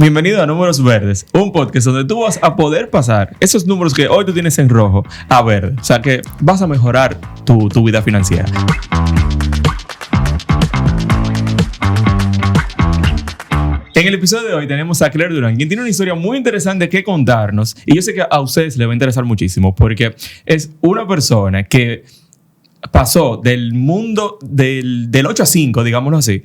Bienvenido a Números Verdes, un podcast donde tú vas a poder pasar esos números que hoy tú tienes en rojo a verde. O sea que vas a mejorar tu vida financiera. En el episodio de hoy tenemos a Claire Durán, quien tiene una historia muy interesante que contarnos. Y yo sé que a ustedes les va a interesar muchísimo porque es una persona que pasó del mundo del 8 a 5, digámoslo así,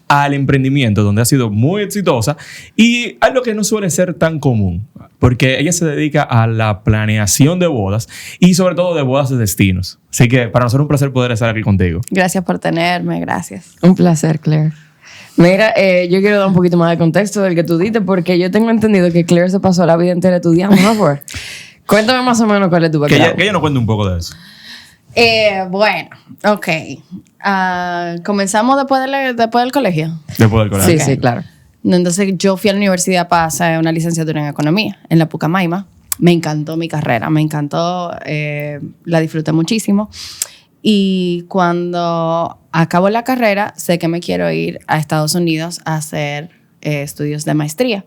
al emprendimiento, donde ha sido muy exitosa y algo que no suele ser tan común, porque ella se dedica a la planeación de bodas y sobre todo de bodas de destinos. Así que para nosotros es un placer poder estar aquí contigo. Gracias por tenerme, gracias. Un placer, Claire. Mira, yo quiero dar un poquito más de contexto del que tú diste, porque yo tengo entendido que Claire se pasó la vida entera estudiando, ¿no? Cuéntame más o menos cuál es tu background. Que ella nos cuente un poco de eso. Bueno, ok. Comenzamos después del colegio. Después del colegio. Sí, Okay. sí, claro. Entonces yo fui a la universidad para hacer una licenciatura en economía en la Pucamaima. Me encantó mi carrera, me encantó, la disfruté muchísimo. Y cuando acabo la carrera, sé que me quiero ir a Estados Unidos a hacer estudios de maestría.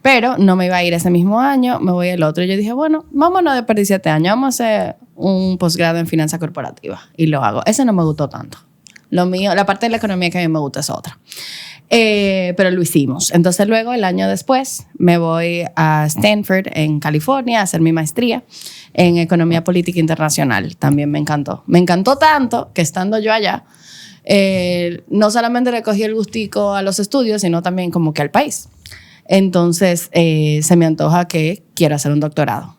Pero no me iba a ir ese mismo año, me voy el otro. Y yo dije, bueno, vámonos a desperdiciar este año, vamos a hacer un posgrado en finanzas corporativas. Y lo hago. Ese no me gustó tanto. Lo mío, la parte de la economía que a mí me gusta es otra. Pero lo hicimos. Entonces luego, el año después, me voy a Stanford, en California, a hacer mi maestría en Economía Política Internacional. También me encantó. Me encantó tanto que estando yo allá, no solamente le cogí el gustico a los estudios, sino también como que al país. Entonces, se me antoja que quiero hacer un doctorado.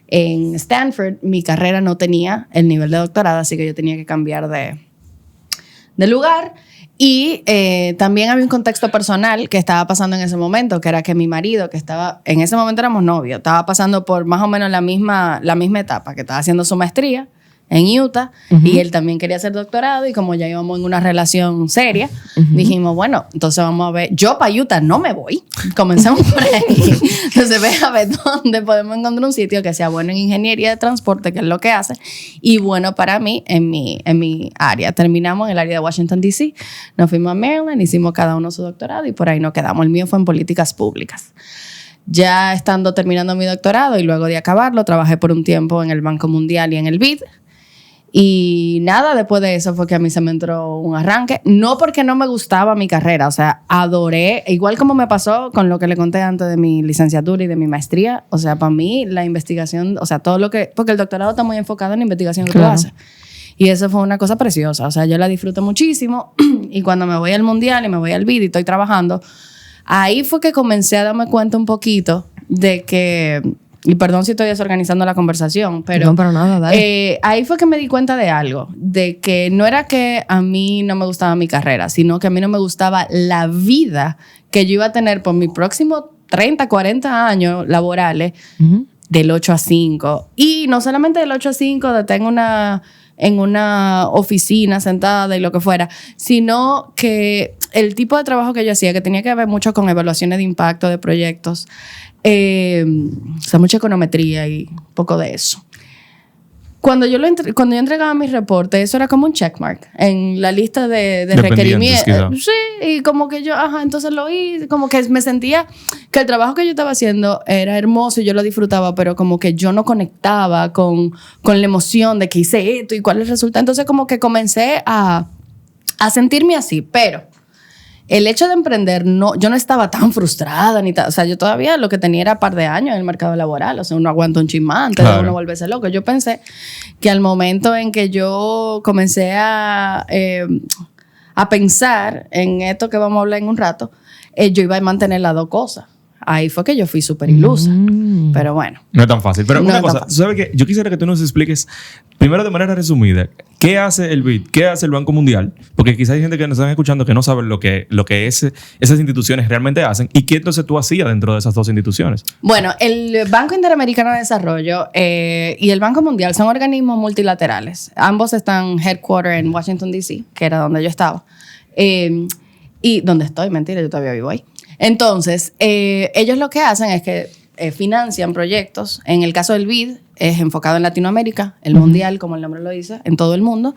En Stanford, mi carrera no tenía el nivel de doctorado, así que yo tenía que cambiar de lugar. Y también había un contexto personal que estaba pasando en ese momento, que era que mi marido, que estaba, en ese momento éramos novios, estaba pasando por más o menos la misma etapa, que estaba haciendo su maestría en Utah, y él también quería hacer doctorado, y como ya íbamos en una relación seria, dijimos, bueno, entonces vamos a ver, yo para Utah no me voy, comencemos por ahí, entonces ve a ver dónde podemos encontrar un sitio que sea bueno en ingeniería de transporte, que es lo que hace, y bueno para mí en mi área. Terminamos en el área de Washington, D.C., nos fuimos a Maryland, hicimos cada uno su doctorado, y por ahí nos quedamos. El mío fue en políticas públicas. Ya terminando mi doctorado, y luego de acabarlo, trabajé por un tiempo en el Banco Mundial y en el BID. Y nada, después de eso fue que a mí se me entró un arranque. No porque no me gustaba mi carrera, o sea, adoré, igual como me pasó con lo que le conté antes de mi licenciatura y de mi maestría. O sea, para mí la investigación, o sea, todo lo que... Porque el doctorado está muy enfocado en la investigación que tú haces. Y eso fue una cosa preciosa. O sea, yo la disfruto muchísimo. Y cuando me voy al Mundial y me voy al BID y estoy trabajando, ahí fue que comencé a darme cuenta un poquito de que... Y perdón si estoy desorganizando la conversación, pero... No, para nada, dale. Ahí fue que me di cuenta de algo. De que no era que a mí no me gustaba mi carrera, sino que a mí no me gustaba la vida que yo iba a tener por mis próximos 30, 40 años laborales, del 8 a 5. Y no solamente del 8 a 5, de estar en una oficina sentada y lo que fuera, sino que el tipo de trabajo que yo hacía, que tenía que ver mucho con evaluaciones de impacto de proyectos, o sea, mucha econometría y un poco de eso. Cuando yo entregaba mis reportes, eso era como un checkmark en la lista de requerimientos. Sí, y como que yo, entonces lo hice, como que me sentía que el trabajo que yo estaba haciendo era hermoso y yo lo disfrutaba, pero como que yo no conectaba con la emoción de que hice esto y cuál es el resultado. Entonces como que comencé a sentirme así, pero... El hecho de emprender, yo no estaba tan frustrada, o sea, yo todavía lo que tenía era un par de años en el mercado laboral, o sea, uno aguanta un chismán antes de uno volverse loco. Yo pensé que al momento en que yo comencé a pensar en esto que vamos a hablar en un rato, yo iba a mantener las dos cosas. Ahí fue que yo fui súper ilusa. Pero bueno. No es tan fácil. Pero una cosa, ¿sabes qué? Yo quisiera que tú nos expliques, primero de manera resumida, ¿qué hace el BID? ¿Qué hace el Banco Mundial? Porque quizás hay gente que nos están escuchando que no sabe lo que esas instituciones realmente hacen. ¿Y qué entonces tú hacías dentro de esas dos instituciones? Bueno, el Banco Interamericano de Desarrollo y el Banco Mundial son organismos multilaterales. Ambos están headquartered en Washington, D.C., que era donde yo estaba. Y donde estoy, mentira, yo todavía vivo ahí. Entonces, ellos lo que hacen es que financian proyectos. En el caso del BID, es enfocado en Latinoamérica, el mundial, como el nombre lo dice, en todo el mundo,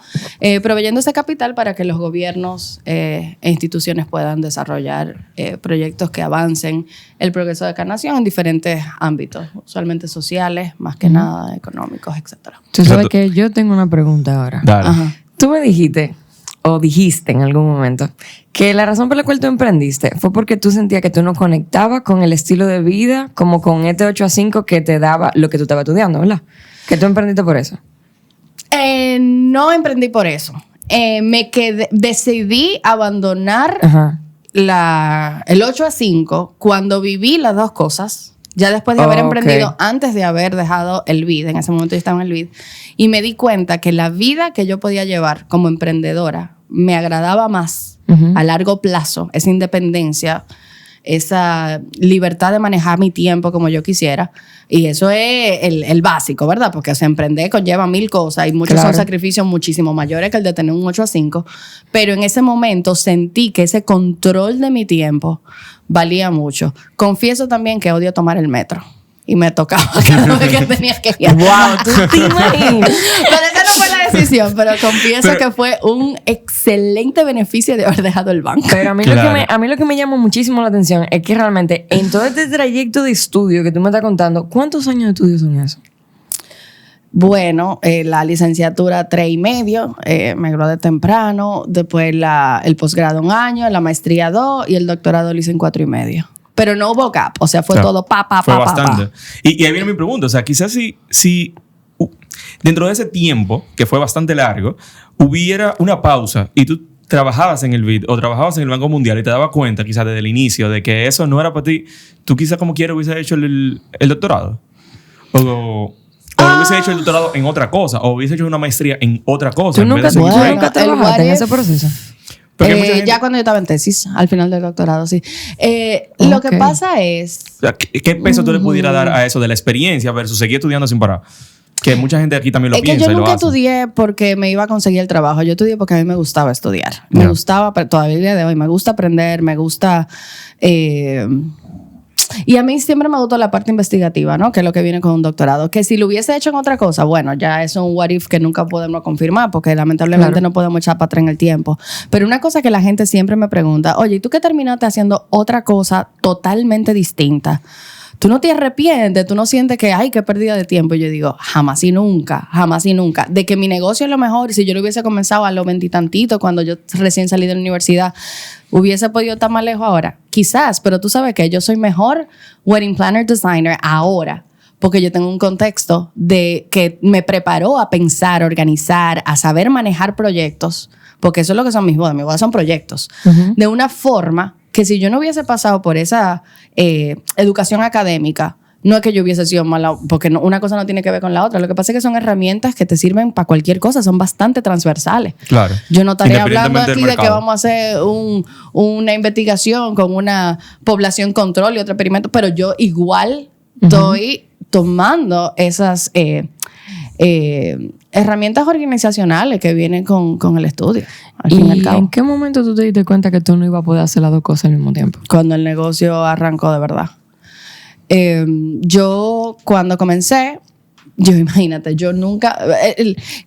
proveyendo ese capital para que los gobiernos e instituciones puedan desarrollar proyectos que avancen el progreso de cada nación en diferentes ámbitos, usualmente sociales, más que nada económicos, etc. Tú sabes que yo tengo una pregunta ahora. Dale. Ajá. Tú me dijiste en algún momento que la razón por la cual tú emprendiste fue porque tú sentías que tú no conectabas con el estilo de vida como con este 8 a 5 que te daba lo que tú estabas estudiando, ¿verdad? Que tú emprendiste por eso. No emprendí por eso. Decidí abandonar Ajá. el 8 a 5 cuando viví las dos cosas. Ya después de haber emprendido, antes de haber dejado el BID, en ese momento yo estaba en el BID, y me di cuenta que la vida que yo podía llevar como emprendedora me agradaba más a largo plazo, esa independencia, esa libertad de manejar mi tiempo como yo quisiera. Y eso es el básico, ¿verdad? Porque emprender conlleva 1000 cosas y muchos son sacrificios muchísimo mayores que el de tener un 8 a 5. Pero en ese momento sentí que ese control de mi tiempo valía mucho. Confieso también que odio tomar el metro. Y me tocaba cada vez que tenía que ir. ¡Wow! ¿Tú te imaginas? Pero esa no fue la decisión, pero confieso que fue un excelente beneficio de haber dejado el banco. Pero a mí, lo que me llamó muchísimo la atención es que realmente en todo este trayecto de estudio que tú me estás contando, ¿cuántos años de estudio son eso? Bueno, la licenciatura 3 y medio, me gradué temprano, después el posgrado 1 año, la maestría 2 y el doctorado lo hice en 4 y medio. Pero no hubo gap, o sea, fue todo fue bastante. Y ahí viene mi pregunta, o sea, quizás si dentro de ese tiempo, que fue bastante largo, hubiera una pausa y tú trabajabas en el BID o trabajabas en el Banco Mundial y te dabas cuenta quizás desde el inicio de que eso no era para ti, tú quizás como quieras hubiese hecho el doctorado. O hubiese hecho el doctorado en otra cosa, o hubiese hecho una maestría en otra cosa. ¿Tú nunca trabajaste en ese proceso? Ya cuando yo estaba en tesis, al final del doctorado, sí. Lo que pasa es... O sea, ¿qué peso tú le pudieras dar a eso de la experiencia versus seguir estudiando sin parar? Que mucha gente aquí también lo piensa. Es que yo nunca estudié porque me iba a conseguir el trabajo. Yo estudié porque a mí me gustaba estudiar. Me gustaba, pero todavía el día de hoy, me gusta aprender, me gusta... y a mí siempre me gustó la parte investigativa, ¿no? Que es lo que viene con un doctorado. Que si lo hubiese hecho en otra cosa, bueno, ya es un what if que nunca podemos confirmar porque lamentablemente no podemos echar para atrás en el tiempo. Pero una cosa que la gente siempre me pregunta, oye, ¿y tú qué terminaste haciendo otra cosa totalmente distinta? ¿Tú no te arrepientes? ¿Tú no sientes que, ay, qué pérdida de tiempo? Y yo digo, jamás y nunca. De que mi negocio es lo mejor. Si yo lo hubiese comenzado a los 20 y tantito, cuando yo recién salí de la universidad, hubiese podido estar más lejos ahora. Quizás, pero tú sabes que yo soy mejor wedding planner designer ahora. Porque yo tengo un contexto de que me preparó a pensar, a organizar, a saber manejar proyectos. Porque eso es lo que son mis bodas son proyectos. De una forma que si yo no hubiese pasado por esa educación académica, no es que yo hubiese sido mala, porque una cosa no tiene que ver con la otra. Lo que pasa es que son herramientas que te sirven para cualquier cosa, son bastante transversales. Claro. Yo no estaría hablando aquí de que vamos a hacer una investigación con una población control y otro experimento, pero yo igual estoy tomando esas herramientas organizacionales que vienen con el estudio. ¿Y en qué momento tú te diste cuenta que tú no ibas a poder hacer las dos cosas al mismo tiempo? Cuando el negocio arrancó de verdad. Yo cuando comencé, imagínate, yo nunca...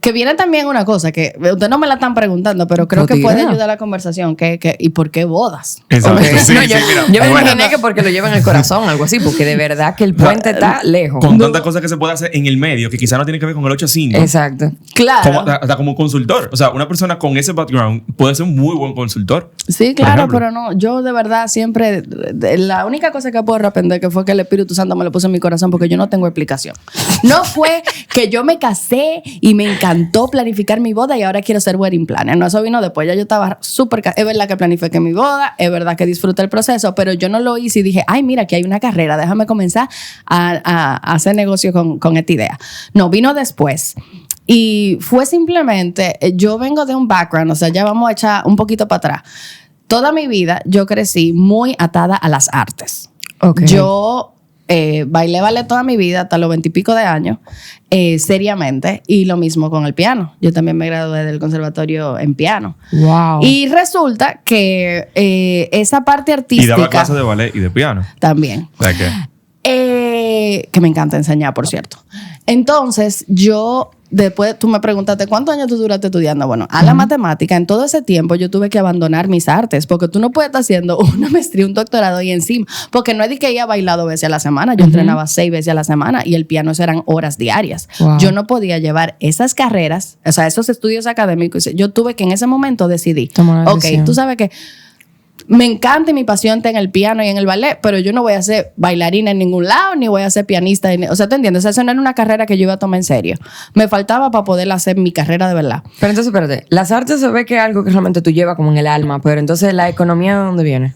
que viene también una cosa que ustedes no me la están preguntando, pero creo que puede ayudar a la conversación. ¿Y por qué bodas? Exacto. Sí, no, mira, yo me imaginé que porque lo llevan en el corazón, algo así, porque de verdad que el puente está lejos. Con tantas cosas que se puede hacer en el medio, que quizás no tiene que ver con el 8-5. Exacto. Claro. Hasta como un consultor. O sea, una persona con ese background puede ser un muy buen consultor. Sí, claro, pero no. Yo de verdad siempre... La única cosa que puedo arrepentir que fue que el Espíritu Santo me lo puso en mi corazón porque yo no tengo explicación. No fue que yo me casé y me encantó planificar mi boda y ahora quiero ser wedding planner. No, eso vino después. Ya yo estaba súper... Es verdad que planifiqué mi boda, es verdad que disfruté el proceso, pero yo no lo hice y dije, ay, mira, aquí hay una carrera, déjame comenzar a hacer negocio con esta idea. No, vino después. Y fue simplemente... Yo vengo de un background, o sea, ya vamos a echar un poquito para atrás. Toda mi vida yo crecí muy atada a las artes. Okay. Yo... bailé ballet toda mi vida, hasta los 20 y pico de años, seriamente, y lo mismo con el piano. Yo también me gradué del conservatorio en piano. Wow. Y resulta que esa parte artística... Y daba clases de ballet y de piano. También. O sea que... Que me encanta enseñar, por cierto. Entonces, después tú me preguntaste, ¿cuántos años tú duraste estudiando? Bueno, a la matemática, en todo ese tiempo yo tuve que abandonar mis artes, porque tú no puedes estar haciendo una maestría, un doctorado y encima, porque no es de que ella bailado 2 veces a la semana, yo entrenaba 6 veces a la semana y el piano eran horas diarias. Wow. Yo no podía llevar esas carreras, o sea, esos estudios académicos. Yo tuve que en ese momento decidir, ok, tú sabes que me encanta y mi pasión está en el piano y en el ballet, pero yo no voy a ser bailarina en ningún lado, ni voy a ser pianista. O sea, ¿te entiendes? Eso no era una carrera que yo iba a tomar en serio. Me faltaba para poder hacer mi carrera de verdad. Pero entonces, espérate, las artes se ve que es algo que realmente tú llevas como en el alma, pero entonces la economía, ¿de dónde viene?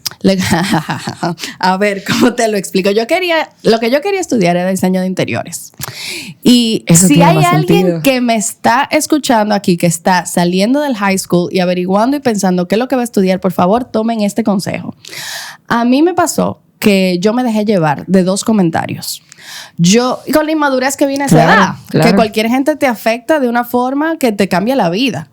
A ver, ¿cómo te lo explico? Lo que yo quería estudiar era diseño de interiores. Y eso si hay alguien sentido. que me está escuchando aquí, que está saliendo del high school y averiguando y pensando qué es lo que va a estudiar, por favor, tomen este consejo. A mí me pasó que yo me dejé llevar de 2 comentarios. Yo, con la inmadurez que viene a esa edad, que cualquier gente te afecta de una forma que te cambia la vida.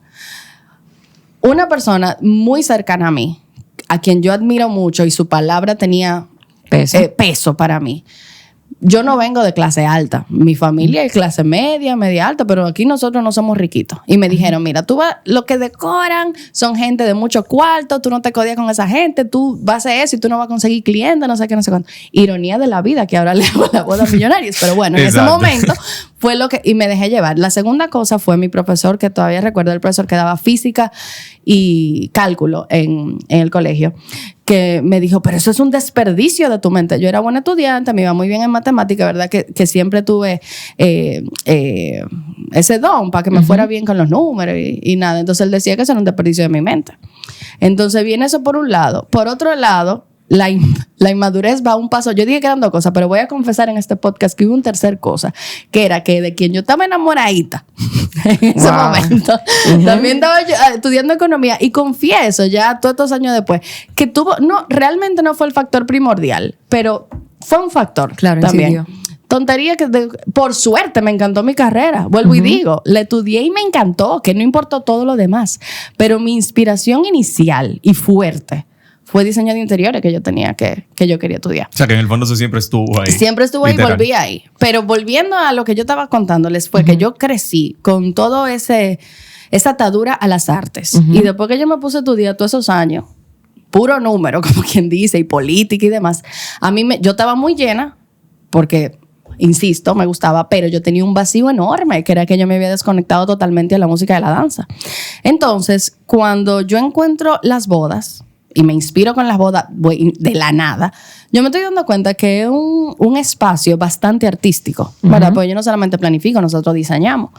Una persona muy cercana a mí, a quien yo admiro mucho y su palabra tenía peso para mí. Yo no vengo de clase alta. Mi familia es clase media, media alta, pero aquí nosotros no somos riquitos. Y me dijeron, mira, lo que decoran son gente de mucho cuarto, tú no te codias con esa gente, tú vas a hacer eso y tú no vas a conseguir clientes, no sé qué, no sé cuánto. Ironía de la vida, que ahora le hago la boda a millonarios. Pero bueno, en ese momento fue lo que... Y me dejé llevar. La segunda cosa fue mi profesor, que todavía recuerdo, el profesor que daba física y cálculo en el colegio, que me dijo, pero eso es un desperdicio de tu mente. Yo era buena estudiante, me iba muy bien en matemática, ¿verdad? Que siempre tuve ese don para que me fuera bien con los números y nada. Entonces él decía que eso era un desperdicio de mi mente. Entonces viene eso por un lado. Por otro lado, la inmadurez va a un paso. Yo dije que eran 2 cosas, pero voy a confesar en este podcast que hubo una tercera cosa, que era que de quien yo estaba enamoradita en ese momento, también estaba yo estudiando economía y confieso ya todos estos años después que realmente no fue el factor primordial, pero fue un factor también. Incidió. Tontería que por suerte me encantó mi carrera. Vuelvo y digo, la estudié y me encantó, que no importó todo lo demás, pero mi inspiración inicial y fuerte fue diseño de interiores que yo tenía que yo quería estudiar. O sea, que en el fondo eso siempre estuvo ahí. Siempre estuvo ahí, volví ahí. Pero volviendo a lo que yo estaba contándoles, fue que yo crecí con todo esa atadura a las artes. Y después que yo me puse a estudiar todos esos años, puro número, como quien dice, y política y demás, yo estaba muy llena, porque... Insisto, me gustaba, pero yo tenía un vacío enorme, que era que yo me había desconectado totalmente de la música y de la danza. Entonces, cuando yo encuentro las bodas y me inspiro con las bodas de la nada, yo me estoy dando cuenta que es un espacio bastante artístico, ¿verdad? Porque yo no solamente planifico, nosotros diseñamos.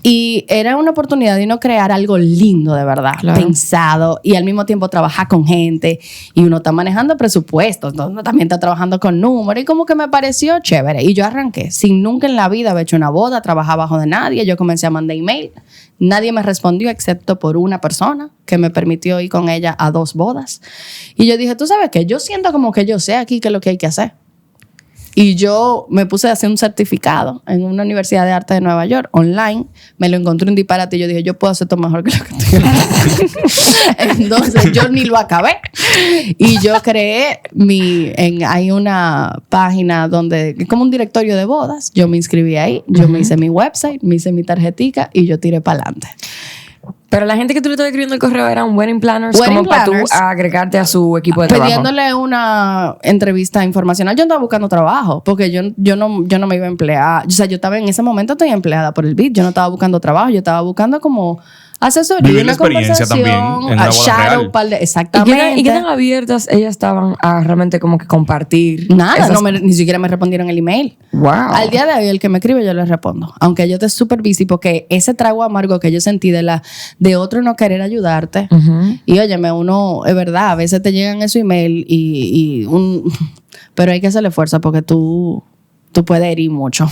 Y era una oportunidad de uno crear algo lindo de verdad, pensado, y al mismo tiempo trabajar con gente, y uno está manejando presupuestos, uno también está trabajando con números, y como que me pareció chévere. Y yo arranqué, sin nunca en la vida haber hecho una boda, trabajar bajo de nadie, yo comencé a mandar email, nadie me respondió excepto por una persona que me permitió ir con ella a 2 bodas. Y yo dije, ¿tú sabes qué? Yo siento como que yo sé aquí qué es lo que hay que hacer. Y yo me puse a hacer un certificado en una universidad de arte de Nueva York, online. Me lo encontré un disparate y yo dije, yo puedo hacer esto mejor que lo que estoy haciendo. Entonces yo ni lo acabé. Y yo creé hay una página donde, es como un directorio de bodas. Yo me inscribí ahí, yo me hice mi website, me hice mi tarjetica y yo tiré para adelante. Pero la gente que tú le estabas escribiendo el correo eran wedding planners, como para tú agregarte a su equipo de trabajo. Pidiéndole una entrevista informacional. Yo andaba buscando trabajo porque yo no me iba a emplear. O sea, yo estaba en ese momento, estoy empleada por el BID. Yo no estaba buscando trabajo, yo estaba buscando como asesoría, vivir una la experiencia conversación, también en la boda real. Exactamente. ¿Y qué tan abiertas ellas estaban a realmente como que compartir? Nada, ni siquiera me respondieron el email. Wow. Al día de hoy, el que me escribe, yo le respondo. Aunque yo te super busy, porque ese trago amargo que yo sentí de otro no querer ayudarte. Y óyeme, uno, es verdad, a veces te llegan esos email pero hay que hacerle fuerza porque tú puedes herir mucho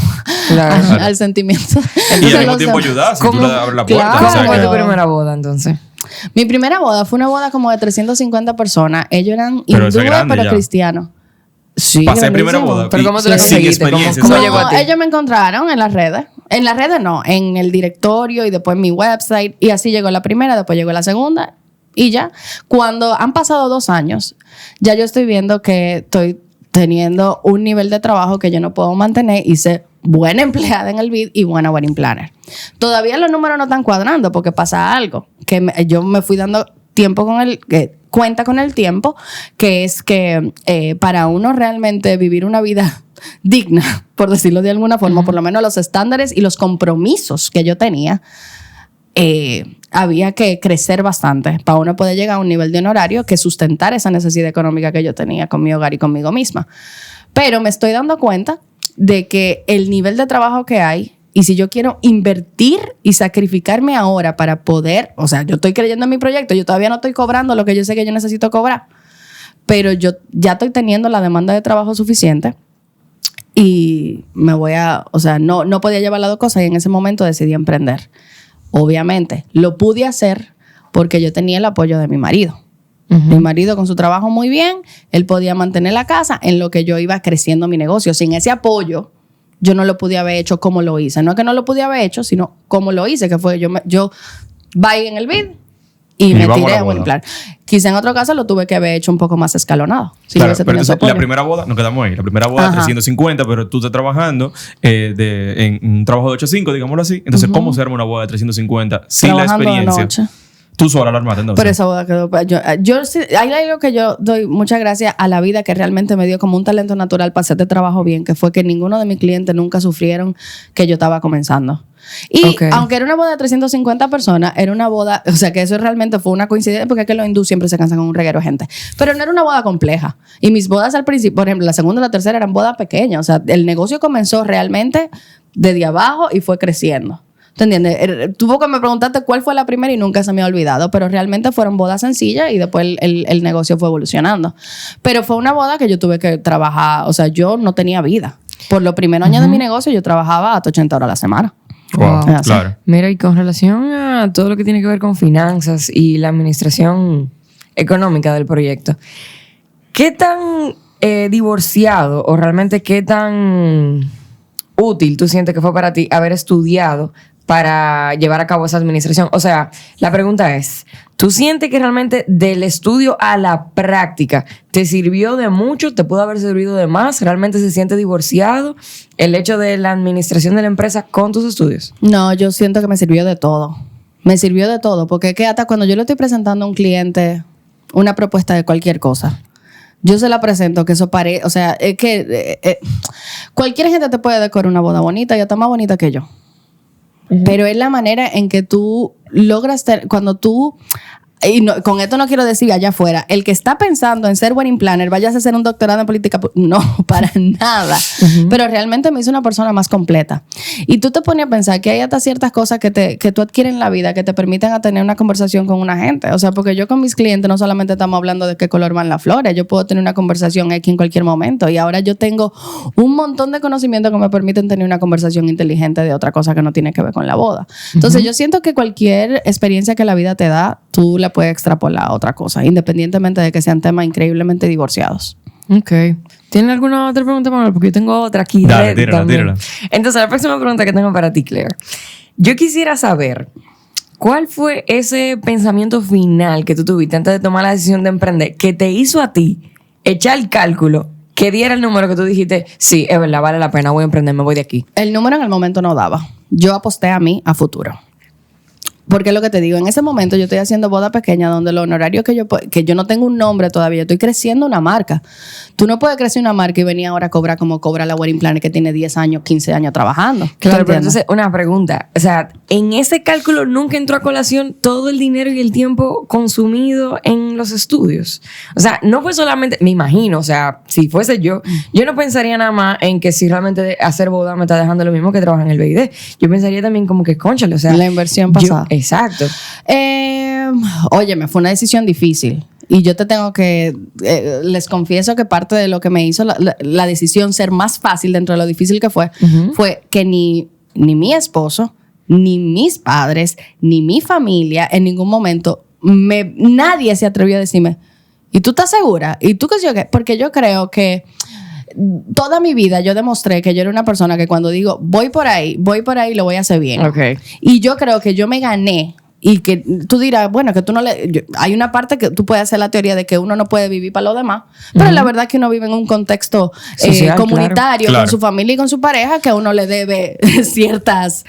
al sentimiento. Y al mismo tiempo ayudar, si tú le abres la puerta. ¿Cómo fue tu primera boda entonces? Mi primera boda fue una boda como de 350 personas. Ellos eran hindúes, pero cristianos. Sí, pasé primera boda. ¿Pero cómo te la conseguiste? ¿Cómo llegó a ti? Ellos me encontraron en las redes. En las redes no, en el directorio y después en mi website. Y así llegó la primera, después llegó la segunda. Y ya, cuando han pasado 2 años, ya yo estoy viendo que estoy teniendo un nivel de trabajo que yo no puedo mantener y ser buena empleada en el BID y buena wedding planner. Todavía los números no están cuadrando porque pasa algo, que yo me fui dando tiempo cuenta con el tiempo, que es que para uno realmente vivir una vida digna, por decirlo de alguna forma, por lo menos los estándares y los compromisos que yo tenía, había que crecer bastante para uno poder llegar a un nivel de honorario que sustentar esa necesidad económica que yo tenía con mi hogar y conmigo misma. Pero me estoy dando cuenta de que el nivel de trabajo que hay, y si yo quiero invertir y sacrificarme ahora para poder, o sea, yo estoy creyendo en mi proyecto, yo todavía no estoy cobrando lo que yo sé que yo necesito cobrar, pero yo ya estoy teniendo la demanda de trabajo suficiente y no podía llevar las dos cosas y en ese momento decidí emprender. Obviamente, lo pude hacer porque yo tenía el apoyo de mi marido. Mi marido con su trabajo muy bien, él podía mantener la casa en lo que yo iba creciendo mi negocio. Sin ese apoyo, yo no lo pude haber hecho como lo hice. No es que no lo pude haber hecho, sino como lo hice, que fue yo bye en el BID y me tiré a buen plan. Quizá en otro caso lo tuve que haber hecho un poco más escalonado. Claro, pero entonces, la primera boda, nos quedamos ahí. La primera boda, 350, pero tú estás trabajando en un trabajo de 8 a 5, digámoslo así. Entonces, ¿cómo se arma una boda de 350 sin trabajando la experiencia? Tú sola la armaste, entonces. Pero esa boda quedó... Yo hay algo que yo doy muchas gracias a la vida que realmente me dio como un talento natural para hacer este trabajo bien, que fue que ninguno de mis clientes nunca sufrieron que yo estaba comenzando. Y aunque era una boda de 350 personas, era una boda... O sea, que eso realmente fue una coincidencia, porque es que los hindúes siempre se cansan con un reguero de gente. Pero no era una boda compleja. Y mis bodas al principio, por ejemplo, la segunda y la tercera eran bodas pequeñas. O sea, el negocio comenzó realmente desde abajo y fue creciendo. ¿Te entiendes? Tuvo que me preguntaste cuál fue la primera y nunca se me ha olvidado, pero realmente fueron bodas sencillas y después el negocio fue evolucionando. Pero fue una boda que yo tuve que trabajar, o sea, yo no tenía vida. Por los primeros años de mi negocio yo trabajaba hasta 80 horas a la semana. Wow, claro. Mira, y con relación a todo lo que tiene que ver con finanzas y la administración económica del proyecto, ¿qué tan divorciado o realmente qué tan útil tú sientes que fue para ti haber estudiado para llevar a cabo esa administración? O sea, la pregunta es, ¿tú sientes que realmente del estudio a la práctica te sirvió de mucho? ¿Te pudo haber servido de más? ¿Realmente se siente divorciado el hecho de la administración de la empresa con tus estudios? No, yo siento que me sirvió de todo. Me sirvió de todo, porque es que hasta cuando yo le estoy presentando a un cliente una propuesta de cualquier cosa, yo se la presento, que eso parece... O sea, es que cualquier gente te puede decorar una boda bonita y hasta más bonita que yo. Pero es la manera en que tú logras... cuando tú... Y no, con esto no quiero decir allá afuera, el que está pensando en ser wedding planner, vayas a hacer un doctorado en política, no, para nada. Pero realmente me hizo una persona más completa. Y tú te pones a pensar que hay hasta ciertas cosas que tú adquieres en la vida que te permiten a tener una conversación con una gente. O sea, porque yo con mis clientes no solamente estamos hablando de qué color van las flores, yo puedo tener una conversación aquí en cualquier momento. Y ahora yo tengo un montón de conocimientos que me permiten tener una conversación inteligente de otra cosa que no tiene que ver con la boda. Entonces yo siento que cualquier experiencia que la vida te da, tú la puedes extrapolar a otra cosa, independientemente de que sean temas increíblemente divorciados. Ok. ¿Tienen alguna otra pregunta, Manuel? Porque yo tengo otra aquí. Dale, tírala. Entonces, la próxima pregunta que tengo para ti, Claire. Yo quisiera saber, ¿cuál fue ese pensamiento final que tú tuviste antes de tomar la decisión de emprender que te hizo a ti echar el cálculo que diera el número que tú dijiste, sí, es verdad, vale la pena, voy a emprender, me voy de aquí? El número en el momento no daba. Yo aposté a mí a futuro. Porque es lo que te digo, en ese momento yo estoy haciendo boda pequeña donde los honorarios que yo no tengo un nombre todavía, estoy creciendo una marca. Tú no puedes crecer una marca y venir ahora a cobrar como cobra la wedding planner que tiene 10 años, 15 años trabajando. Claro, pero entonces una pregunta, o sea, en ese cálculo nunca entró a colación todo el dinero y el tiempo consumido en los estudios. O sea, no fue solamente, me imagino, o sea, si fuese yo no pensaría nada más en que si realmente hacer boda me está dejando lo mismo que trabajar en el BID. Yo pensaría también como que, cónchale, o sea, la inversión pasada. Exacto. Óyeme, fue una decisión difícil. Y yo te tengo que... les confieso que parte de lo que me hizo la decisión ser más fácil dentro de lo difícil que fue, fue que ni mi esposo, ni mis padres, ni mi familia, en ningún momento, nadie se atrevió a decirme, ¿y tú estás segura? ¿Y tú qué sé yo qué? Porque yo creo que toda mi vida yo demostré que yo era una persona que cuando digo voy por ahí, lo voy a hacer bien. Okay. Y yo creo que yo me gané y que tú dirás, bueno, que tú no le... hay una parte que tú puedes hacer la teoría de que uno no puede vivir para los demás, pero la verdad es que uno vive en un contexto social, comunitario, claro. con su familia y con su pareja, que uno le debe ciertas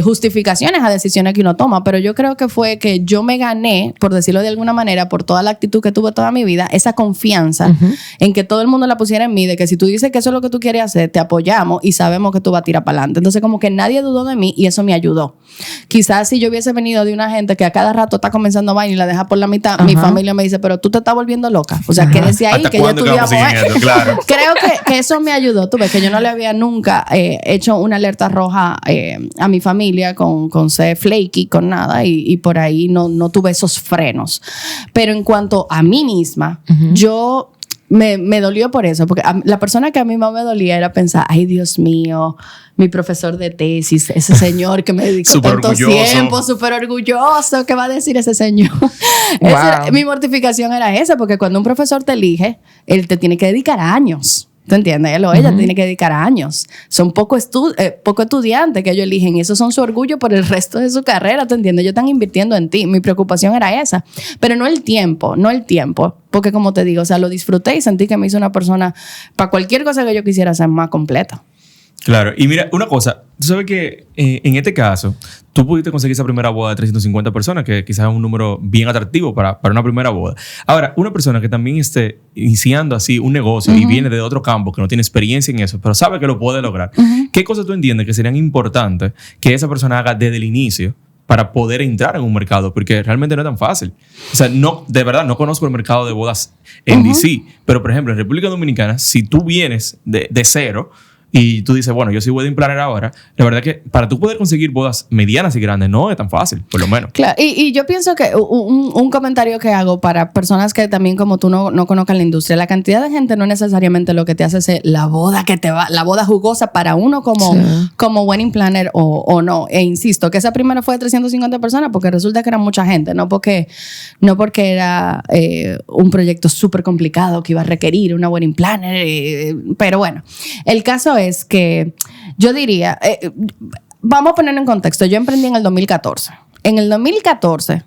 justificaciones a decisiones que uno toma. Pero yo creo que fue que yo me gané, por decirlo de alguna manera, por toda la actitud que tuve toda mi vida, esa confianza en que todo el mundo la pusiera en mí, de que si tú dices que eso es lo que tú quieres hacer, te apoyamos y sabemos que tú vas a tirar para adelante. Entonces, como que nadie dudó de mí y eso me ayudó. Quizás si yo hubiese venido de una gente que a cada rato está comenzando vaina y la deja por la mitad, mi familia me dice, pero tú te estás volviendo loca. O sea, quédese ahí, que yo estudiamos. Claro. Creo que eso me ayudó. Tú ves que yo no le había nunca hecho una alerta roja a mi familia con ser flaky, con nada, y por ahí no tuve esos frenos. Pero en cuanto a mí misma, yo... Me dolió por eso, porque la persona que a mí más me dolía era pensar, ay, Dios mío, mi profesor de tesis, ese señor que me dedicó tanto tiempo, súper orgulloso, ¿qué va a decir ese señor? Wow. Mi mortificación era esa, porque cuando un profesor te elige, él te tiene que dedicar años. ¿Tú entiendes? Él o ella tiene que dedicar años. Son poco estudiantes que ellos eligen y esos son su orgullo por el resto de su carrera. ¿Tú entiendes? Ellos están invirtiendo en ti. Mi preocupación era esa. Pero no el tiempo. Porque como te digo, o sea, lo disfruté y sentí que me hizo una persona para cualquier cosa que yo quisiera ser más completa. Claro. Y mira, una cosa. Tú sabes que en este caso, tú pudiste conseguir esa primera boda de 350 personas, que quizás es un número bien atractivo para una primera boda. Ahora, una persona que también esté iniciando así un negocio y viene de otro campo, que no tiene experiencia en eso, pero sabe que lo puede lograr. ¿Qué cosas tú entiendes que serían importantes que esa persona haga desde el inicio para poder entrar en un mercado? Porque realmente no es tan fácil. O sea, de verdad, no conozco el mercado de bodas en DC, pero por ejemplo, en República Dominicana, si tú vienes de cero y tú dices, bueno, yo soy wedding planner ahora, la verdad es que para tú poder conseguir bodas medianas y grandes no es tan fácil, por lo menos. Claro, y yo pienso que un comentario que hago para personas que también como tú no conozcan la industria, la cantidad de gente no es necesariamente lo que te hace ser la boda jugosa para uno como wedding planner o no. E insisto, que esa primera fue de 350 personas porque resulta que era mucha gente, no porque era un proyecto súper complicado que iba a requerir una wedding planner, pero bueno, el caso es que yo diría, vamos a ponerlo en contexto, yo emprendí en el 2014. En el 2014,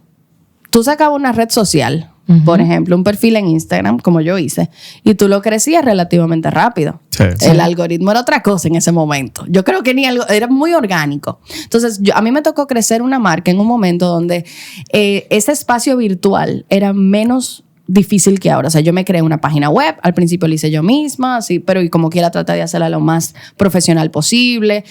tú sacabas una red social, por ejemplo, un perfil en Instagram, como yo hice, y tú lo crecías relativamente rápido. Sí. El algoritmo era otra cosa en ese momento. Yo creo que era muy orgánico. Entonces, a mí me tocó crecer una marca en un momento donde ese espacio virtual era menos difícil que ahora. O sea, yo me creé una página web, al principio la hice yo misma, así, pero y como quiera traté de hacerla lo más profesional posible.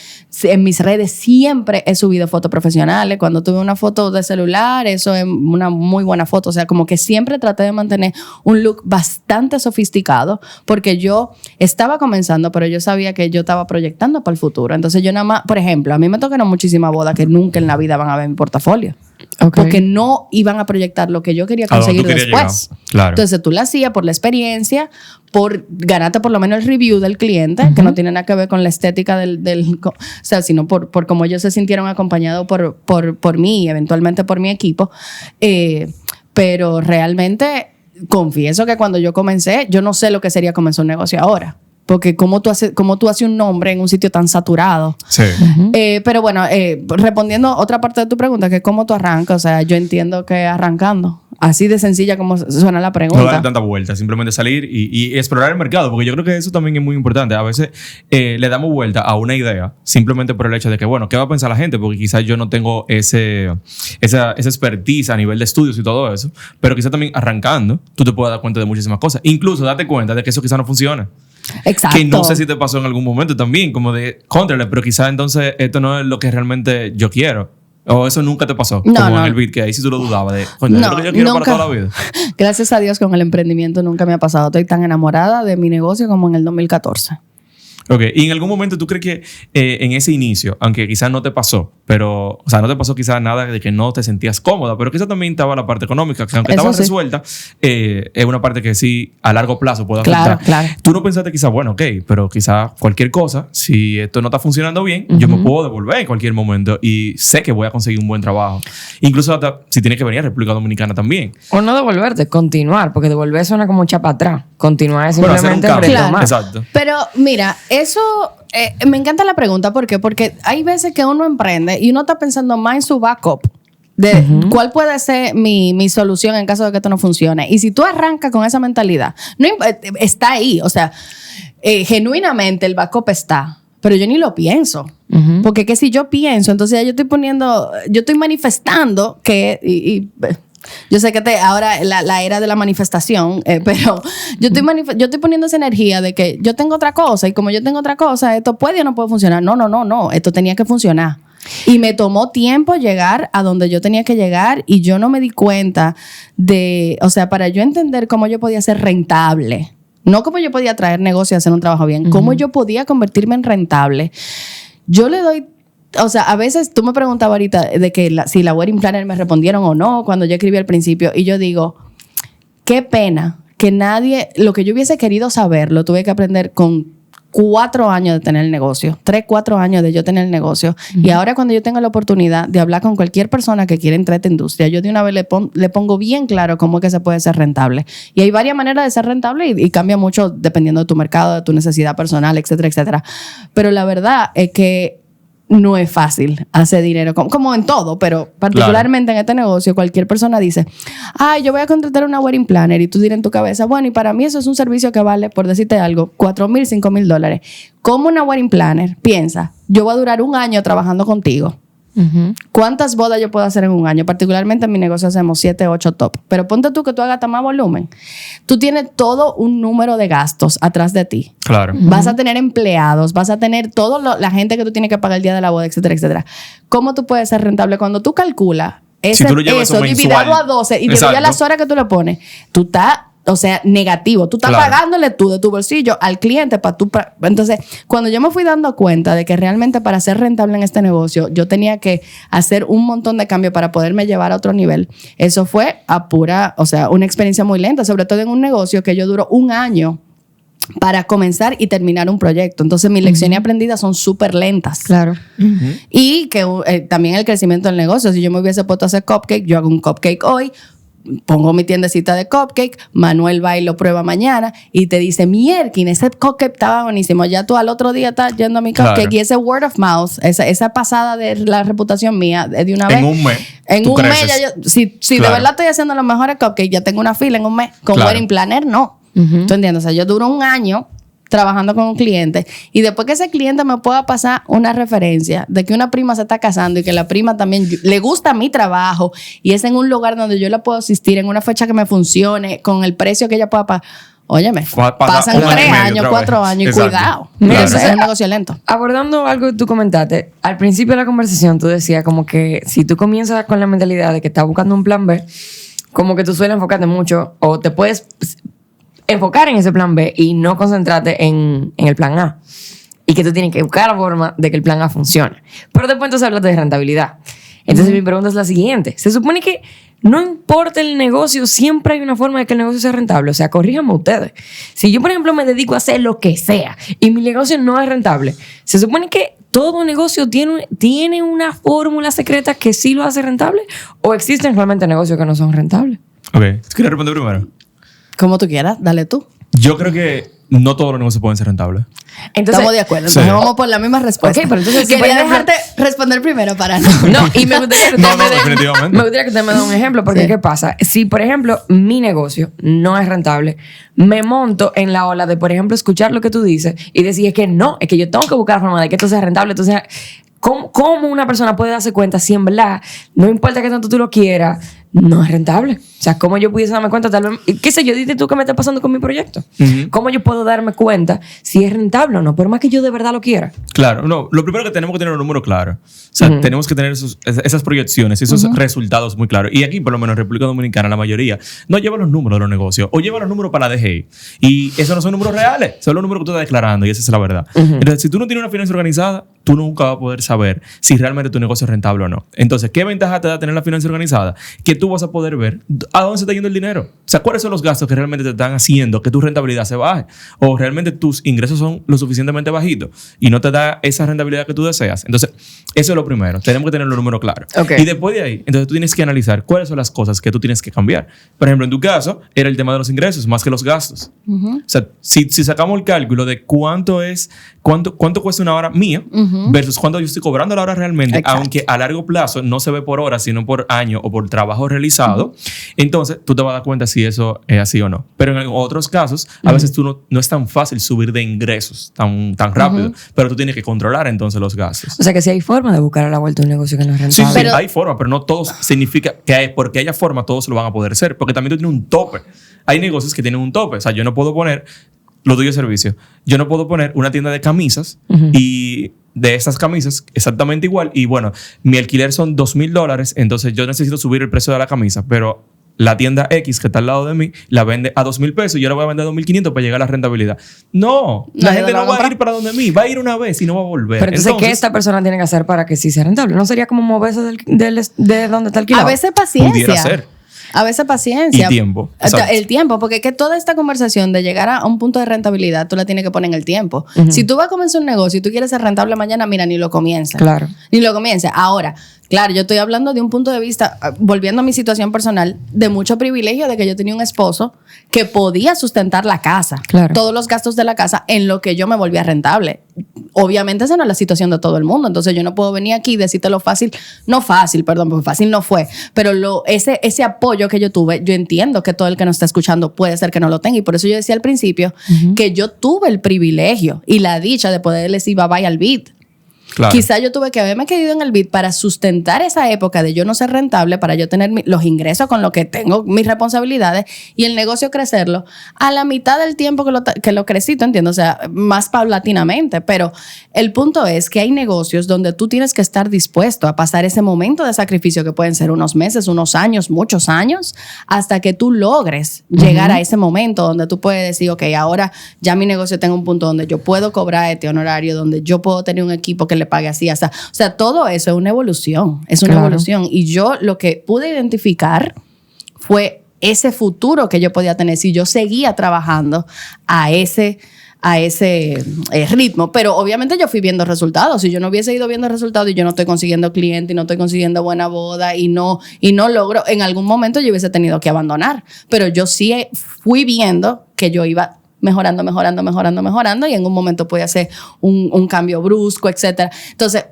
En mis redes siempre he subido fotos profesionales. Cuando tuve una foto de celular, eso es una muy buena foto. O sea, como que siempre traté de mantener un look bastante sofisticado porque yo estaba comenzando, pero yo sabía que yo estaba proyectando para el futuro. Entonces yo nada más, por ejemplo, a mí me tocaron muchísimas bodas que nunca en la vida van a ver mi portafolio. Okay. Porque no iban a proyectar lo que yo quería conseguir después. Claro. Entonces tú la hacías por la experiencia, por ganarte por lo menos el review del cliente, que no tiene nada que ver con la estética o sea, sino por cómo ellos se sintieron acompañados por mí y eventualmente por mi equipo. Pero realmente confieso que cuando yo comencé, yo no sé lo que sería comenzar un negocio ahora. Porque cómo tú haces un nombre en un sitio tan saturado. Sí. Pero bueno, respondiendo otra parte de tu pregunta, que es cómo tú arrancas. O sea, yo entiendo que arrancando. Así de sencilla como suena la pregunta. No darle tanta vuelta, simplemente salir y explorar el mercado. Porque yo creo que eso también es muy importante. A veces le damos vuelta a una idea simplemente por el hecho de que, bueno, ¿qué va a pensar la gente? Porque quizás yo no tengo esa expertise a nivel de estudios y todo eso. Pero quizás también arrancando, tú te puedes dar cuenta de muchísimas cosas. Incluso date cuenta de que eso quizás no funciona. Exacto. Que no sé si te pasó en algún momento también, como de contrale, pero quizás entonces esto no es lo que realmente yo quiero. O eso nunca te pasó, como en el beat, que ahí sí tú lo dudabas de, coño, es lo que yo quiero nunca, para toda la vida. Gracias a Dios con el emprendimiento nunca me ha pasado. Estoy tan enamorada de mi negocio como en el 2014. Ok, y en algún momento tú crees que en ese inicio, aunque quizás no te pasó, pero, o sea, no te pasó quizás nada de que no te sentías cómoda, pero quizás también estaba la parte económica, que aunque estaba resuelta, es una parte que sí a largo plazo puede afectar. Claro. Tú no pensaste quizás, bueno, ok, pero quizás cualquier cosa, si esto no está funcionando bien, yo me puedo devolver en cualquier momento y sé que voy a conseguir un buen trabajo. Incluso hasta si tienes que venir a República Dominicana también. O no devolverte, continuar, porque devolver suena como echar para atrás. Continuar es simplemente retomar. Exacto. Pero mira, eso me encanta la pregunta. ¿Por qué? Porque hay veces que uno emprende y uno está pensando más en su backup de cuál puede ser mi solución en caso de que esto no funcione. Y si tú arrancas con esa mentalidad, está ahí. O sea, genuinamente el backup está, pero yo ni lo pienso. Porque que si yo pienso, entonces ya yo estoy manifestando que... yo sé que ahora la era de la manifestación, pero yo estoy poniendo esa energía de que yo tengo otra cosa y como yo tengo otra cosa, esto puede o no puede funcionar. No, esto tenía que funcionar. Y me tomó tiempo llegar a donde yo tenía que llegar y yo no me di cuenta o sea, para yo entender cómo yo podía ser rentable, no cómo yo podía traer negocio y hacer un trabajo bien, cómo yo podía convertirme en rentable. Yo le doy, o sea, a veces tú me preguntabas ahorita de que si la wedding planner me respondieron o no cuando yo escribí al principio y yo digo, qué pena que lo que yo hubiese querido saber, lo tuve que aprender con 4 años de tener el negocio, 3, 4 años de yo tener el negocio. Y ahora cuando yo tengo la oportunidad de hablar con cualquier persona que quiera entrar a esta industria, yo de una vez le pongo bien claro cómo es que se puede ser rentable. Y hay varias maneras de ser rentable y cambia mucho dependiendo de tu mercado, de tu necesidad personal, etcétera, etcétera. Pero la verdad es que no es fácil hacer dinero, como en todo, pero particularmente en este negocio, cualquier persona dice, ay, yo voy a contratar una wedding planner, y tú dirás en tu cabeza, bueno, y para mí eso es un servicio que vale, por decirte algo, $4,000, $5,000. ¿Cómo una wedding planner piensa, yo voy a durar 1 año trabajando contigo? ¿Cuántas bodas yo puedo hacer en 1 año? Particularmente en mi negocio hacemos 7, 8 top. Pero ponte tú que tú hagas más volumen. Tú tienes todo un número de gastos atrás de ti. Claro. Vas a tener empleados, vas a tener toda la gente que tú tienes que pagar el día de la boda, etcétera, etcétera. ¿Cómo tú puedes ser rentable? Cuando tú calculas eso dividido a 12 y dividido las horas que tú le pones, tú estás... O sea, negativo. Tú estás pagándole tú de tu bolsillo al cliente Entonces, cuando yo me fui dando cuenta de que realmente para ser rentable en este negocio, yo tenía que hacer un montón de cambios para poderme llevar a otro nivel. Eso fue una experiencia muy lenta, sobre todo en un negocio que yo duró 1 año para comenzar y terminar un proyecto. Entonces, mis lecciones aprendidas son súper lentas. Claro. Y que también el crecimiento del negocio. Si yo me hubiese puesto a hacer cupcake, yo hago un cupcake hoy, pongo mi tiendecita de cupcake, Manuel va y lo prueba mañana y te dice, mierda, ese cupcake estaba buenísimo. Ya tú al otro día estás yendo a mi cupcake. Y ese word of mouth, esa pasada de la reputación mía de una vez. En un mes. En un mes ya si de verdad estoy haciendo los mejores cupcakes, ya tengo una fila en un mes. Con wedding planner, no. ¿Tú entiendes? O sea, yo duro 1 año trabajando con un cliente y después que ese cliente me pueda pasar una referencia de que una prima se está casando y que la prima también le gusta mi trabajo y es en un lugar donde yo la puedo asistir en una fecha que me funcione con el precio que ella pueda pagar. Óyeme, pasan 3 años, 4 años y cuidado. Mira, eso es un negocio lento. Abordando algo que tú comentaste, al principio de la conversación tú decías como que si tú comienzas con la mentalidad de que estás buscando un plan B, como que tú sueles enfocarte mucho o te puedes enfocar en ese plan B y no concentrarte en el plan A. Y que tú tienes que buscar la forma de que el plan A funcione. Pero después entonces hablas de rentabilidad. Entonces mi pregunta es la siguiente. Se supone que no importa el negocio, siempre hay una forma de que el negocio sea rentable. O sea, corríjanme ustedes. Si yo, por ejemplo, me dedico a hacer lo que sea y mi negocio no es rentable, se supone que todo negocio tiene una fórmula secreta que sí lo hace rentable, o existen realmente negocios que no son rentables. Ok. ¿Quieres responder primero? Como tú quieras, dale tú. Yo creo que no todos los negocios pueden ser rentables. Entonces, estamos de acuerdo. Entonces vamos por la misma respuesta. Ok, pero entonces... Quería dejarte responder primero para no... No, y me gustaría que definitivamente. Me gustaría que usted me dé un ejemplo, porque ¿qué pasa? Si, por ejemplo, mi negocio no es rentable, me monto en la ola de, por ejemplo, escuchar lo que tú dices y decir, es que yo tengo que buscar la forma de que esto sea rentable. Entonces, ¿cómo una persona puede darse cuenta si en verdad, no importa que tanto tú lo quieras, no es rentable? O sea, ¿cómo yo pudiese darme cuenta? Tal vez, qué sé yo, dite tú qué me está pasando con mi proyecto. ¿Cómo yo puedo darme cuenta si es rentable o no? Por más que yo de verdad lo quiera. Claro, no. Lo primero que tenemos que tener un número claro. O sea, tenemos que tener esas proyecciones, esos resultados muy claros. Y aquí, por lo menos en República Dominicana, la mayoría no lleva los números de los negocios o lleva los números para la DGI. Y esos no son números reales, son los números que tú estás declarando y esa es la verdad. Entonces, si tú no tienes una finanza organizada, tú nunca vas a poder saber si realmente tu negocio es rentable o no. Entonces, ¿qué ventaja te da tener la finanza organizada? Que tú vas a poder ver a dónde se está yendo el dinero. O sea, cuáles son los gastos que realmente te están haciendo que tu rentabilidad se baje. O realmente tus ingresos son lo suficientemente bajitos y no te da esa rentabilidad que tú deseas. Entonces, eso es lo primero. Tenemos que tener los números claros. Okay. Y después de ahí, entonces tú tienes que analizar cuáles son las cosas que tú tienes que cambiar. Por ejemplo, en tu caso, era el tema de los ingresos más que los gastos. O sea, si sacamos el cálculo de cuánto es cuánto cuesta una hora mía versus cuánto yo estoy cobrando la hora realmente, Exacto. aunque a largo plazo no se ve por hora, sino por año o por trabajo realizado. Entonces, tú te vas a dar cuenta si eso es así o no. Pero en otros casos, a veces tú no es tan fácil subir de ingresos tan rápido, pero tú tienes que controlar entonces los gastos. O sea que sí hay forma de buscar a la vuelta un negocio que no es Sí, rentable. sí, hay forma, pero no todos significa que porque haya forma todos lo van a poder hacer, porque también tú tienes un tope. Hay negocios que tienen un tope. O sea, yo no puedo poner lo tuyo servicio. Yo no puedo poner una tienda de camisas y de esas camisas exactamente igual. Y bueno, mi alquiler son $2,000, entonces yo necesito subir el precio de la camisa, pero la tienda X que está al lado de mí la vende a $2,000 y yo la voy a vender a $2,500 para llegar a la rentabilidad. No, la gente no va a ir para donde mí, va a ir una vez y no va a volver. Pero entonces, ¿qué esta persona tiene que hacer para que sí sea rentable? ¿No sería como moverse de donde está alquilado? A veces pudiera paciencia. ser. A veces paciencia. Y tiempo. Exacto. El tiempo, porque es que toda esta conversación de llegar a un punto de rentabilidad, tú la tienes que poner en el tiempo. Si tú vas a comenzar un negocio y tú quieres ser rentable mañana, mira, ni lo comiences. Claro. Ni lo comiences. Ahora, claro, yo estoy hablando de un punto de vista, volviendo a mi situación personal, de mucho privilegio de que yo tenía un esposo que podía sustentar la casa. Claro. Todos los gastos de la casa en lo que yo me volvía rentable. Obviamente esa no es la situación de todo el mundo, entonces yo no puedo venir aquí y decirte lo fácil, no fácil, perdón, porque fácil no fue, pero ese apoyo que yo tuve, yo entiendo que todo el que nos está escuchando puede ser que no lo tenga, y por eso yo decía al principio que yo tuve el privilegio y la dicha de poder decir bye bye al beat. Claro. Quizá yo tuve que haberme quedado en el beat para sustentar esa época de yo no ser rentable, para yo tener los ingresos con lo que tengo, mis responsabilidades, y el negocio crecerlo a la mitad del tiempo que lo crecí, ¿tú entiendes? O sea, más paulatinamente. Pero el punto es que hay negocios donde tú tienes que estar dispuesto a pasar ese momento de sacrificio, que pueden ser unos meses, unos años, muchos años, hasta que tú logres llegar a ese momento donde tú puedes decir, ok, ahora ya mi negocio tenga un punto donde yo puedo cobrar este honorario, donde yo puedo tener un equipo que le pague así, hasta. O sea, todo eso es una evolución. Es una evolución. Y yo lo que pude identificar fue ese futuro que yo podía tener si yo seguía trabajando a ese ritmo. Pero obviamente yo fui viendo resultados. Si yo no hubiese ido viendo resultados y yo no estoy consiguiendo clientes y no estoy consiguiendo buena boda y no logro, en algún momento yo hubiese tenido que abandonar. Pero yo sí fui viendo que yo iba mejorando y en un momento puede hacer un cambio brusco, etcétera. Entonces,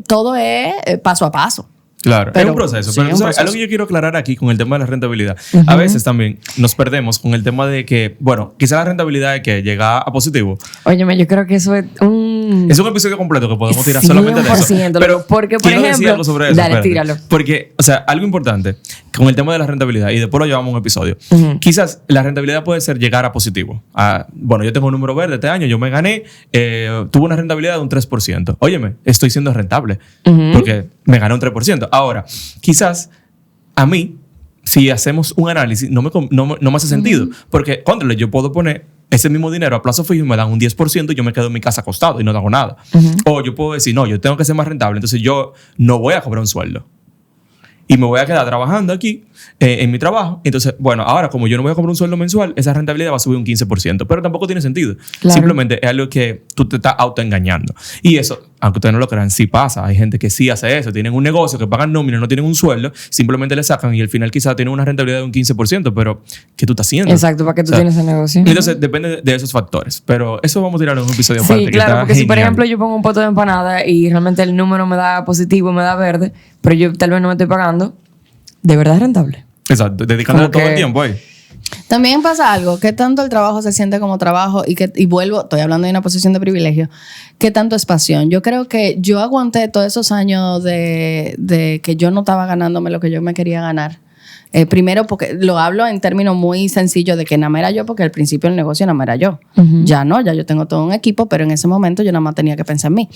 todo es paso a paso. Claro, Pero, es un proceso. sí, Pero es un ¿sabes? proceso. Algo que yo quiero aclarar aquí con el tema de la rentabilidad. A veces también nos perdemos con el tema de que, bueno, quizá la rentabilidad es que llega a positivo. Óyeme, yo creo que eso es un... Es un episodio completo que podemos tirar solamente de eso. 100%, Pero porque, por quiero decir ejemplo, algo sobre eso. dale, espérate. tíralo. Porque, o sea, algo importante con el tema de la rentabilidad, y después lo llevamos a un episodio. Quizás la rentabilidad puede ser llegar a positivo. Bueno, yo tengo un número verde este año, yo me gané, tuve una rentabilidad de un 3%. Óyeme, estoy siendo rentable porque me gané un 3%. Ahora, quizás a mí, si hacemos un análisis, no me hace sentido. Porque, contra, yo puedo poner ese mismo dinero a plazo fijo y me dan un 10% y yo me quedo en mi casa acostado y no hago nada. O yo puedo decir, no, yo tengo que ser más rentable, entonces yo no voy a cobrar un sueldo. Y me voy a quedar trabajando aquí en mi trabajo. Entonces, bueno, ahora como yo no voy a cobrar un sueldo mensual, esa rentabilidad va a subir un 15%. Pero tampoco tiene sentido. Claro. Simplemente es algo que tú te estás autoengañando. Y eso, aunque ustedes no lo crean, sí pasa. Hay gente que sí hace eso. Tienen un negocio que pagan nómina, no tienen un sueldo, simplemente le sacan y al final quizás tienen una rentabilidad de un 15%. Pero, ¿qué tú estás haciendo? Exacto, para que tú tienes el negocio. Entonces, depende de esos factores. Pero eso vamos a tirarlo en un episodio Sí, aparte. claro, que porque está si por genial. ejemplo yo pongo un poto de empanada y realmente el número me da positivo, me da verde, pero yo tal vez no me estoy pagando, ¿de verdad es rentable? Exacto, dedicándole Como todo el que- tiempo ahí. También pasa algo, que tanto el trabajo se siente como trabajo y vuelvo, estoy hablando de una posición de privilegio, que tanto es pasión. Yo creo que yo aguanté todos esos años de que yo no estaba ganándome lo que yo me quería ganar. Primero porque lo hablo en términos muy sencillos de que nada más era yo, porque al principio el negocio nada más era yo. Ya no, ya yo tengo todo un equipo, pero en ese momento yo nada más tenía que pensar en mí.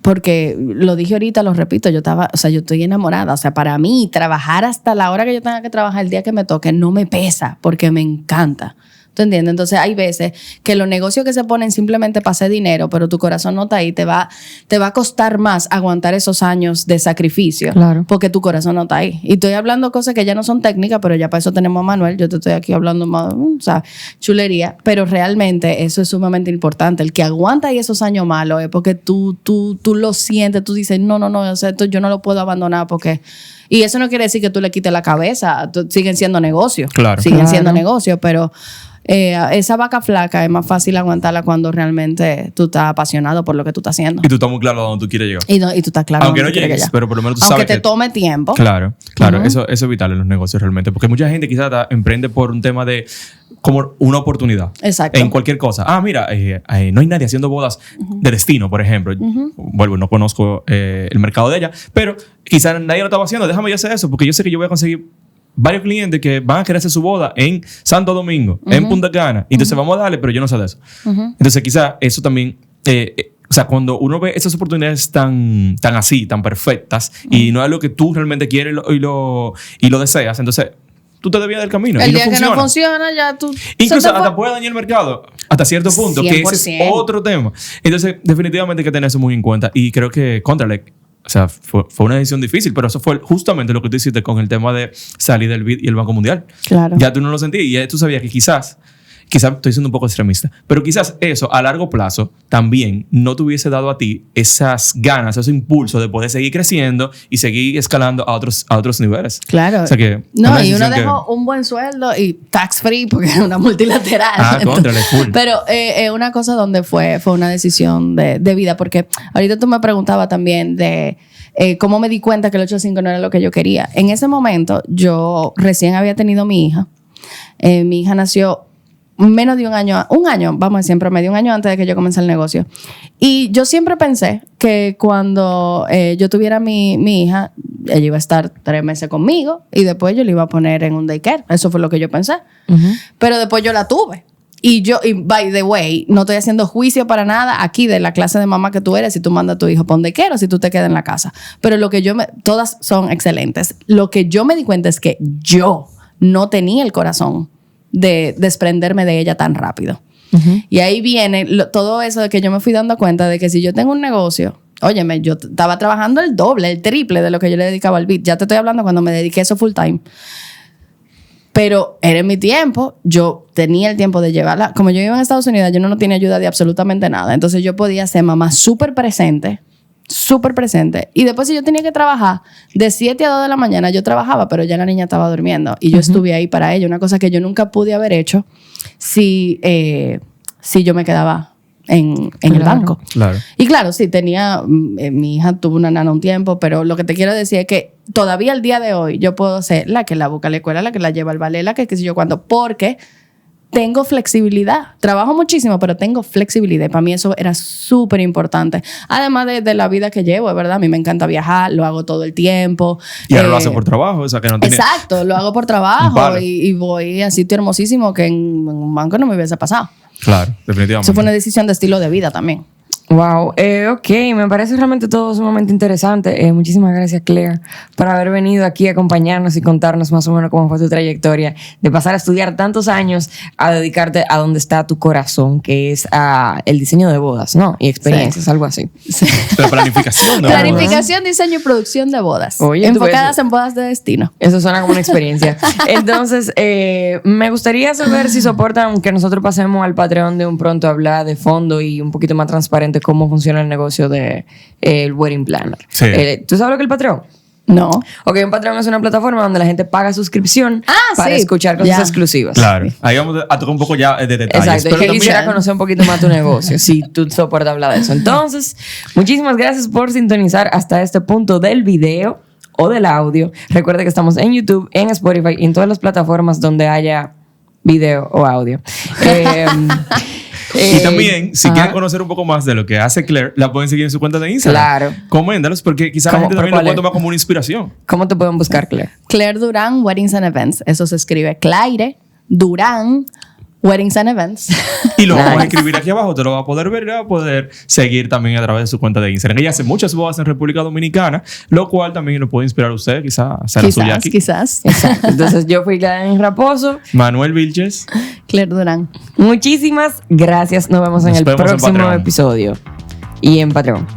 Porque lo dije ahorita, lo repito, yo estoy enamorada. O sea, para mí, trabajar hasta la hora que yo tenga que trabajar, el día que me toque, no me pesa, porque me encanta. ¿Tú entiendes? Entonces, hay veces que los negocios que se ponen simplemente para hacer dinero, pero tu corazón no está ahí, te va a costar más aguantar esos años de sacrificio. Claro. Porque tu corazón no está ahí. Y estoy hablando cosas que ya no son técnicas, pero ya para eso tenemos a Manuel. Yo te estoy aquí hablando más, o sea, chulería. Pero realmente eso es sumamente importante. El que aguanta ahí esos años malos es porque tú lo sientes, tú dices, no, o sea, esto yo no lo puedo abandonar porque Y eso no quiere decir que tú le quites la cabeza. Siguen siendo negocios. Claro. Siguen siendo negocios, pero esa vaca flaca es más fácil aguantarla cuando realmente tú estás apasionado por lo que tú estás haciendo. Y tú estás muy claro a dónde tú quieres llegar. Y tú estás claro. Aunque no llegues, pero por lo menos tú aunque sabes te tome tiempo. Claro. Eso es vital en los negocios realmente. Porque mucha gente quizás emprende por un tema de como una oportunidad. Exacto. En cualquier cosa. Mira, no hay nadie haciendo bodas de destino, por ejemplo. Vuelvo, no conozco el mercado de ella, pero quizás nadie lo estaba haciendo. Déjame yo hacer eso, porque yo sé que yo voy a conseguir varios clientes que van a querer hacer su boda en Santo Domingo, en Punta Cana. Entonces vamos a darle, pero yo no sé de eso. Entonces quizás eso también... o sea, cuando uno ve esas oportunidades tan así, tan perfectas, y no es lo que tú realmente quieres y lo deseas, entonces tú te desvías del camino. El día que no funciona, ya tú... Incluso hasta puede dañar el mercado hasta cierto punto, 100%. que ese es otro tema. Entonces, definitivamente hay que tener eso muy en cuenta. Y creo que o sea, fue una decisión difícil, pero eso fue justamente lo que tú hiciste con el tema de salir del BID y el Banco Mundial. Claro. Ya tú no lo sentías y ya tú sabías que quizás estoy siendo un poco extremista, pero quizás eso a largo plazo también no te hubiese dado a ti esas ganas, ese impulso de poder seguir creciendo y seguir escalando a otros niveles. Claro. O sea que no, y uno dejó un buen sueldo y tax free porque es una multilateral. Contrale, full. Pero es una cosa donde fue una decisión de vida, porque ahorita tú me preguntabas también de cómo me di cuenta que el 8-5 no era lo que yo quería. En ese momento yo recién había tenido mi hija. Mi hija nació menos de un año, vamos a decir, en promedio, un año antes de que yo comencé el negocio. Y yo siempre pensé que cuando yo tuviera mi hija, ella iba a estar 3 meses conmigo y después yo le iba a poner en un daycare. Eso fue lo que yo pensé. Pero después yo la tuve. Y by the way, no estoy haciendo juicio para nada aquí de la clase de mamá que tú eres, si tú mandas a tu hijo para un daycare o si tú te quedas en la casa. Pero todas son excelentes. Lo que yo me di cuenta es que yo no tenía el corazón de desprenderme de ella tan rápido. Y ahí viene todo eso de que yo me fui dando cuenta de que si yo tengo un negocio, óyeme, yo estaba trabajando el doble, el triple de lo que yo le dedicaba al BID. Ya te estoy hablando cuando me dediqué a eso full time. Pero era en mi tiempo, yo tenía el tiempo de llevarla. Como yo iba en Estados Unidos, yo no tenía ayuda de absolutamente nada. Entonces yo podía ser mamá súper presente. Y después si yo tenía que trabajar de 7 a 2 de la mañana, yo trabajaba, pero ya la niña estaba durmiendo y yo estuve ahí para ella, una cosa que yo nunca pude haber hecho si yo me quedaba en el banco. Claro. Y claro, sí, mi hija tuvo una nana un tiempo, pero lo que te quiero decir es que todavía al día de hoy yo puedo ser la que la busca a la escuela, la que la lleva al ballet, la que qué sé yo cuándo, porque tengo flexibilidad. Trabajo muchísimo, pero tengo flexibilidad. Para mí eso era súper importante. Además de la vida que llevo, es verdad. A mí me encanta viajar, lo hago todo el tiempo. Y ahora lo hace por trabajo, o sea que no tiene... Exacto, lo hago por trabajo y voy a sitio hermosísimo que en un banco no me hubiese pasado. Claro, definitivamente. Eso fue una decisión de estilo de vida también. Wow, ok, me parece realmente todo sumamente interesante. Muchísimas gracias, Claire, por haber venido aquí a acompañarnos y contarnos más o menos cómo fue tu trayectoria de pasar a estudiar tantos años a dedicarte a donde está tu corazón, que es el diseño de bodas, ¿no? Y experiencias, algo así. Sí. Pero planificación, ¿no? Planificación, diseño y producción de bodas. Oye, enfocadas en bodas de destino. Eso suena como una experiencia. Entonces, me gustaría saber si soportan que nosotros pasemos al Patreon de un pronto a hablar de fondo y un poquito más transparente cómo funciona el negocio de el Wedding Planner. Sí. ¿Tú sabes lo que es el Patreon? No. Ok, un Patreon es una plataforma donde la gente paga suscripción para escuchar cosas exclusivas. Claro. Ahí vamos a tocar un poco ya de detalles. Exacto. Pero es que quisiera conocer un poquito más tu negocio, si tú soportas hablar de eso. Entonces, muchísimas gracias por sintonizar hasta este punto del video o del audio. Recuerda que estamos en YouTube, en Spotify y en todas las plataformas donde haya video o audio. Y también, si quieren conocer un poco más de lo que hace Claire, la pueden seguir en su cuenta de Instagram. Claro. Coméntalos porque quizás la gente también lo puede tomar como una inspiración. ¿Cómo te pueden buscar, Claire? Claire Durán, Weddings and Events. Eso se escribe Claire Durán, Weddings and Events. Y lo vamos a escribir aquí abajo, te lo vas a poder ver y vas a poder seguir también a través de su cuenta de Instagram. Ella hace muchas bodas en República Dominicana, lo cual también lo puede inspirar a usted, quizás a hacer la suya aquí. Quizás. Exacto. Entonces, yo fui Karen Raposo. Manuel Vilches. Claire Durán. Muchísimas gracias. Nos vemos en el próximo episodio. Y en Patreon.